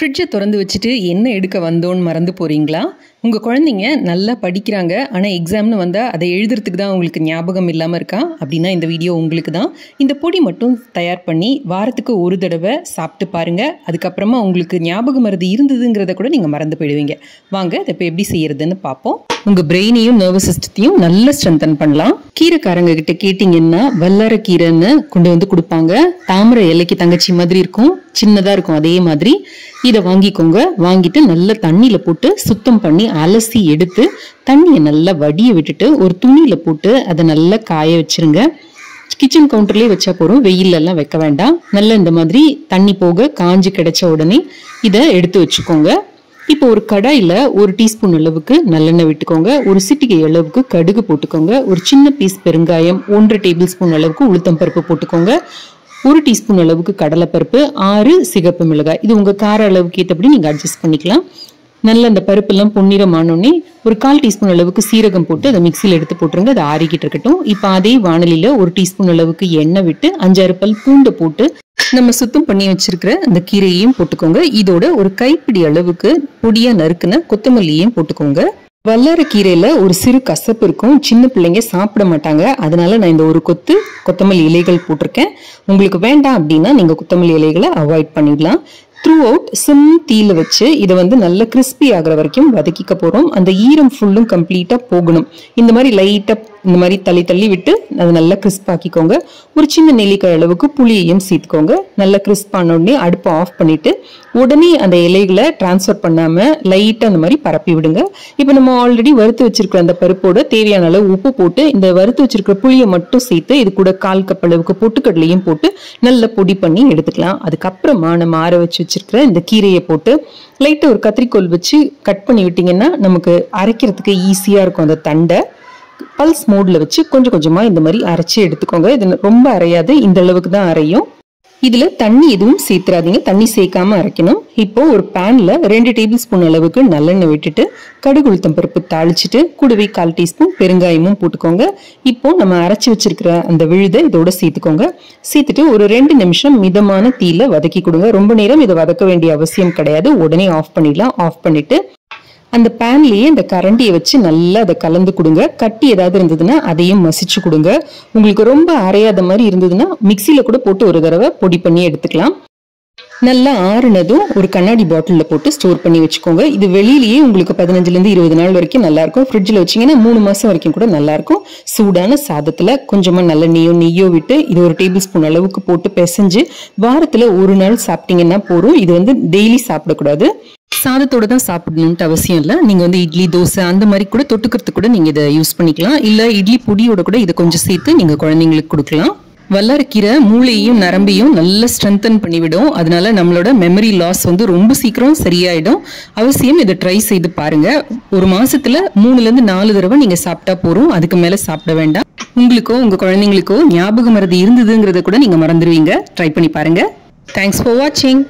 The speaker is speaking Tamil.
ஃப்ரிட்ஜை திறந்து வச்சுட்டு என்ன எடுக்க வந்தோன்னு மறந்து போகிறீங்களா? உங்கள் குழந்தைங்க நல்லா படிக்கிறாங்க, ஆனால் எக்ஸாம்னு வந்தால் அதை எழுதுறதுக்கு தான் உங்களுக்கு ஞாபகம் இல்லாமல் இருக்கா அப்படின்னா இந்த வீடியோ உங்களுக்கு தான். இந்த பொடி மட்டும் தயார் பண்ணி வாரத்துக்கு ஒரு தடவை சாப்பிட்டு பாருங்கள். அதுக்கப்புறமா உங்களுக்கு ஞாபகம் மறதி இருந்ததுங்கிறத கூட நீங்கள் மறந்து போயிடுவீங்க. வாங்க அதை இப்போ எப்படி செய்யறதுன்னு பார்ப்போம். உங்கள் பிரெயினையும் நர்வஸ் சிஸ்டத்தையும் நல்லா ஸ்ட்ரென்தன் பண்ணலாம். கீரைக்காரங்க கிட்ட கேட்டிங்கன்னா வல்லார கீரைன்னு கொண்டு வந்து கொடுப்பாங்க. தாமரை இலைக்கு தங்கச்சி மாதிரி இருக்கும், சின்னதாக இருக்கும். அதே மாதிரி இதை வாங்கிக்கோங்க. வாங்கிட்டு நல்லா தண்ணியில் போட்டு சுத்தம் பண்ணி அலசி எடுத்து தண்ணியை நல்லா வடிய விட்டுட்டு ஒரு துணியில் போட்டு அதை நல்லா காய வச்சிருங்க. கிச்சன் கவுண்டர்லேயே வச்சா போகிறோம், வெயிலெல்லாம் வைக்க வேண்டாம். நல்லா இந்த மாதிரி தண்ணி போக காஞ்சி கிடைச்ச உடனே இதை எடுத்து வச்சுக்கோங்க. இப்போ ஒரு கடாயில் 1 டீஸ்பூன் அளவுக்கு நல்லெண்ணெய் விட்டுக்கோங்க. ஒரு சிட்டிகை அளவுக்கு கடுகு போட்டுக்கோங்க. ஒரு சின்ன பீஸ் பெருங்காயம், 1 டேபிள் ஸ்பூன் அளவுக்கு உளுத்தம் பருப்பு போட்டுக்கோங்க. 1 டீஸ்பூன் அளவுக்கு கடலைப்பருப்பு, 6 சிகப்பு மிளகாய். இது உங்கள் கார அளவுக்கு ஏற்றபடி நீங்கள் அட்ஜஸ்ட் பண்ணிக்கலாம். நல்ல அந்த பருப்பெல்லாம் பொன்னிறமானோடனே ஒரு 1/4 டீஸ்பூன் அளவுக்கு சீரகம் போட்டு அதை மிக்சியில் எடுத்து போட்டுருங்க. அதை ஆறிக்கிட்டு இருக்கட்டும். இப்போ அதே வானலியில் 1 டீஸ்பூன் அளவுக்கு எண்ணெய் விட்டு 5-6 பல் பூண்டை போட்டு நம்ம சுத்தம் பண்ணி வச்சிருக்கிற அந்த கீரையையும் போட்டுக்கோங்க. இதோட ஒரு கைப்பிடி அளவுக்கு பொடியா நறுக்குன கொத்தமல்லியையும் போட்டுக்கோங்க. வல்லார கீரையில ஒரு சிறு கசப்பு இருக்கும், சின்ன பிள்ளைங்க சாப்பிட மாட்டாங்க. அதனால நான் இந்த ஒரு கொத்தமல்லி இலைகள் போட்டிருக்கேன். உங்களுக்கு வேண்டாம் அப்படின்னா நீங்க கொத்தமல்லி இலைகளை அவாய்ட் பண்ணிடலாம். த்ரூ அவுட் சிம் தீல வச்சு இதை நல்ல கிறிஸ்பி ஆகிற வரைக்கும் வதக்கிக்க போறோம். அந்த ஈரம் ஃபுல்லும் கம்ப்ளீட்டா போகணும். இந்த மாதிரி லைட்டா இந்த மாதிரி தள்ளி விட்டு அதை நல்லா கிறிஸ்பாக்கிக்கோங்க. ஒரு சின்ன நெல்லிக்காய் அளவுக்கு புளியையும் சேர்த்துக்கோங்க. நல்லா கிறிஸ்பான உடனே அடுப்பை ஆஃப் பண்ணிட்டு உடனே அந்த இலைகளை டிரான்ஸ்ஃபர் பண்ணாம லைட்டா அந்த மாதிரி பரப்பி விடுங்க. இப்போ நம்ம ஆல்ரெடி வறுத்து வச்சிருக்கிற அந்த பருப்போட தேவையான அளவு உப்பு போட்டு இந்த வறுத்து வச்சிருக்கிற புளியை மட்டும் சேர்த்து இது கூட 1/4 கப் அளவுக்கு பொட்டுக்கடலையும் போட்டு நல்லா பொடி பண்ணி எடுத்துக்கலாம். அதுக்கப்புறமா நம்ம ஆற வச்சு வச்சிருக்கிற இந்த கீரையை போட்டு லைட்டா ஒரு கத்திரிக்கோல் வச்சு கட் பண்ணி விட்டீங்கன்னா நமக்கு அரைக்கிறதுக்கு ஈஸியா இருக்கும். அந்த தண்டை பல்ஸ் மோட்ல வச்சு கொஞ்சம் கொஞ்சமா இந்த மாதிரி அரைச்சி எடுத்துக்கோங்க. இது ரொம்ப அரையாது, இந்த அளவுக்கு தான் அரையும். இதுல தண்ணி எதுவும் சேர்த்துறாதீங்க, தண்ணி சேர்க்காம அரைக்கணும். இப்போ ஒரு பேன்ல 2 டேபிள் ஸ்பூன் அளவுக்கு நல்லெண்ணெய் விட்டுட்டு கடுகு உளுத்தம் பருப்பு தாளிச்சுட்டு கூடவே 1/4 டீஸ்பூன் பெருங்காயமும் போட்டுக்கோங்க. இப்போ நம்ம அரைச்சி வச்சிருக்கிற அந்த விழுதை இதோட சேர்த்துக்கோங்க. சேர்த்துட்டு ஒரு 2 நிமிஷம் மிதமான தீயில வதக்கி கொடுங்க. ரொம்ப நேரம் இதை வதக்க வேண்டிய அவசியம் கிடையாது, உடனே ஆஃப் பண்ணிடலாம். ஆஃப் பண்ணிட்டு அந்த பேன்லயே இந்த கரண்டியை வச்சு நல்லா அதை கலந்து கொடுங்க. கட்டி ஏதாவது இருந்ததுன்னா அதையும் மசிச்சு கொடுங்க. உங்களுக்கு ரொம்ப அரையாத மாதிரி இருந்ததுன்னா மிக்சியில கூட போட்டு ஒரு தடவை பொடி பண்ணி எடுத்துக்கலாம். நல்லா ஆறுனதும் ஒரு கண்ணாடி பாட்டிலில் போட்டு ஸ்டோர் பண்ணி வச்சுக்கோங்க. இது வெளியிலேயே உங்களுக்கு 15 to 20 நாள் வரைக்கும் நல்லா இருக்கும். ஃப்ரிட்ஜில் வச்சிங்கன்னா 3 மாசம் வரைக்கும் கூட நல்லா இருக்கும். சூடான சாதத்தில் கொஞ்சமாக நல்ல நெய்யோ விட்டு இது 1 டேபிள் ஸ்பூன் அளவுக்கு போட்டு பிசைஞ்சு வாரத்தில் 1 நாள் சாப்பிட்டீங்கன்னா போதும். இது டெய்லி சாப்பிடக்கூடாது, சாதத்தோட தான் சாப்பிடணும்ட்டு அவசியம் இல்லை. நீங்க இட்லி தோசை அந்த மாதிரி கூட தொட்டுக்கிறதுக்கு கூட நீங்க இதை யூஸ் பண்ணிக்கலாம். இல்ல இட்லி பொடியோட கூட இதை கொஞ்சம் சேர்த்து நீங்க குழந்தைங்களுக்கு கொடுக்கலாம். வல்லாரக்கீரை மூளையையும் நரம்பையும் நல்லா ஸ்ட்ரென்தன் பண்ணிவிடும். அதனால நம்மளோட மெமரி லாஸ் ரொம்ப சீக்கிரம் சரியாயிடும். அவசியம் இதை ட்ரை செய்து பாருங்க. ஒரு மாசத்துல 3 to 4 தடவை நீங்க சாப்பிட்டா போறோம், அதுக்கு மேல சாப்பிட வேண்டாம். உங்களுக்கோ உங்க குழந்தைங்களுக்கோ ஞாபக மறதி இருந்ததுங்கிறத கூட நீங்க மறந்துடுவீங்க. ட்ரை பண்ணி பாருங்க. தேங்க்ஸ் ஃபார் வாட்சிங்.